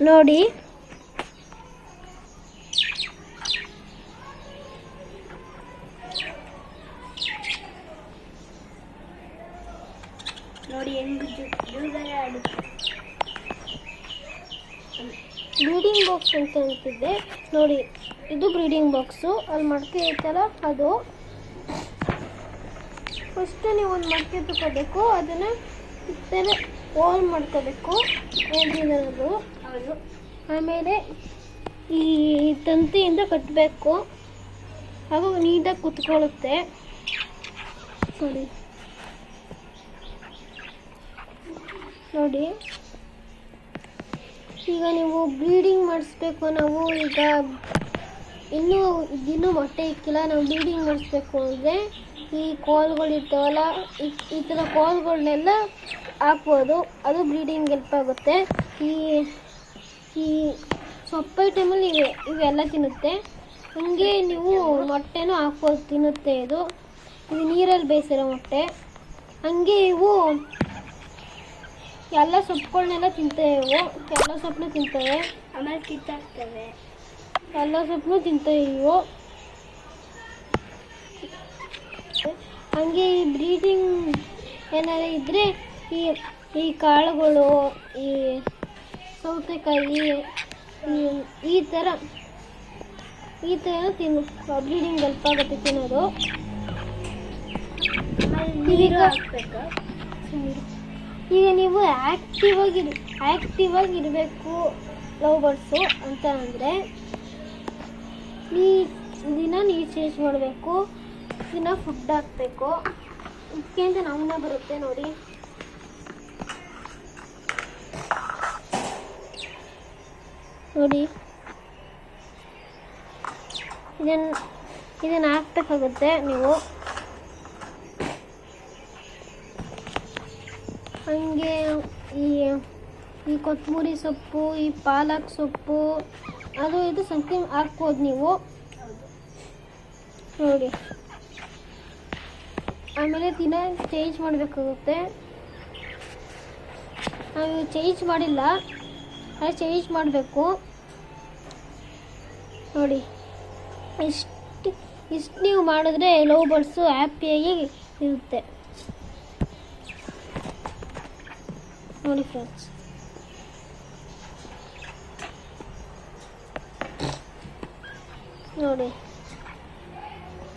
ನೋಡಿ breeding box ಅಂತ ಅಂತಿದ್ದೆ ನೋಡಿ, ಇದು ಬ್ರೀಡಿಂಗ್ ಬಾಕ್ಸು. ಅಲ್ಲಿ ಮಡಕೆ ಐತಲ್ಲ ಅದು. ಫಸ್ಟ್ ನೀವು ಒಂದು ಮಡಕೆ ತಗೋಬೇಕು, ಅದನ್ನು ಈ ಥರ ಹೋಲ್ ಮಾಡ್ಕೋಬೇಕು ಏನಿರೋದು. ಆಮೇಲೆ ಈ ತಂತಿಯಿಂದ ಕಟ್ಟಬೇಕು, ಹಾಗೂ ನೀಟಾಗಿ ಕುತ್ಕೊಳ್ಳುತ್ತೆ ನೋಡಿ. ಈಗ ನೀವು ಬ್ರೀಡಿಂಗ್ ಮಾಡಿಸ್ಬೇಕು. ನಾವು ಈಗ ಇನ್ನೂ ಮೊಟ್ಟೆ ಇಕ್ಕಿಲ್ಲ, ನಾವು ಬ್ರೀಡಿಂಗ್ ಮಾಡಿಸ್ಬೇಕು ಅಂದರೆ ಈ ಕೋಲ್ಗಳಿರ್ತಾವಲ್ಲ, ಈ ಥರ ಕೋಲ್ಗಳನ್ನೆಲ್ಲ ಹಾಕ್ಬೋದು. ಅದು ಬ್ರೀಡಿಂಗ್ ಹೆಲ್ಪ್ ಆಗುತ್ತೆ. ಈ ಸೊಪ್ಪು ಐಟಮಲ್ಲಿ ಇವೆಲ್ಲ ತಿನ್ನುತ್ತೆ. ಹಂಗೆ ನೀವು ಮೊಟ್ಟೆನೂ ಹಾಕ್ಬೋದು, ತಿನ್ನುತ್ತೆ. ಇದು ನೀರಲ್ಲಿ ಬೇಯಿಸಿರೋ ಮೊಟ್ಟೆ. ಹಂಗೆ ಇವು ಎಲ್ಲ ಸೊಪ್ಪುಗಳನ್ನೆಲ್ಲ ತಿಂತವೆ. ಎಲ್ಲ ಸೊಪ್ಪನ್ನು ತಿಂತವೆ, ಆಮೇಲೆ ಕಿತ್ತಾಕ್ತವೆ. ಎಲ್ಲ ಸೊಪ್ಪನ್ನು ತಿಂತವೆ ಇವು. ಹಂಗೆ ಈ ಬ್ರೀಡಿಂಗ್ ಏನಾದ್ರು ಇದ್ದರೆ ಈ ಕಾಳುಗಳು, ಈ ಸೌತೆಕಾಯಿ, ಈ ಥರ ತಿನ್ನು. ಬ್ರೀಡಿಂಗ್ ಹೆಲ್ಪ್ ಆಗುತ್ತೆ ತಿನ್ನೋದು. ಈಗ ನೀವು ಆ್ಯಕ್ಟಿವ್ ಆಗಿರಬೇಕು ಲವ್ ಬರ್ಡ್ಸು ಅಂತ ಅಂದರೆ ದಿನ ನೀರು ಚೇಂಜ್ ಮಾಡಬೇಕು, ದಿನ ಫುಡ್ ಹಾಕಬೇಕು. ಇದಕ್ಕೆ ಅಂತ ನಮೂನೆ ಬರುತ್ತೆ ನೋಡಿ. ಇದನ್ನು ಹಾಕ್ಬೇಕಾಗುತ್ತೆ ನೀವು. ಹಾಗೆ ಈ ಕೊತ್ತಂಬರಿ ಸೊಪ್ಪು, ಈ ಪಾಲಕ್ ಸೊಪ್ಪು, ಅದು ಇದು ಸಮಥಿಂಗ್ ಹಾಕ್ಬೋದು ನೀವು ನೋಡಿ. ಆಮೇಲೆ ದಿನ ಚೇಂಜ್ ಮಾಡಬೇಕಾಗುತ್ತೆ. ನಾವು ಚೇಂಜ್ ಮಾಡಿಲ್ಲ, ಅದು ಚೇಂಜ್ ಮಾಡಬೇಕು ನೋಡಿ. ಇಷ್ಟು ನೀವು ಮಾಡಿದ್ರೆ ಲವ್ ಬರ್ಡ್ಸು ಹ್ಯಾಪಿಯಾಗಿ ಇರುತ್ತೆ ನೋಡಿ ಫ್ರೆಂಡ್ಸ್. ನೋಡಿ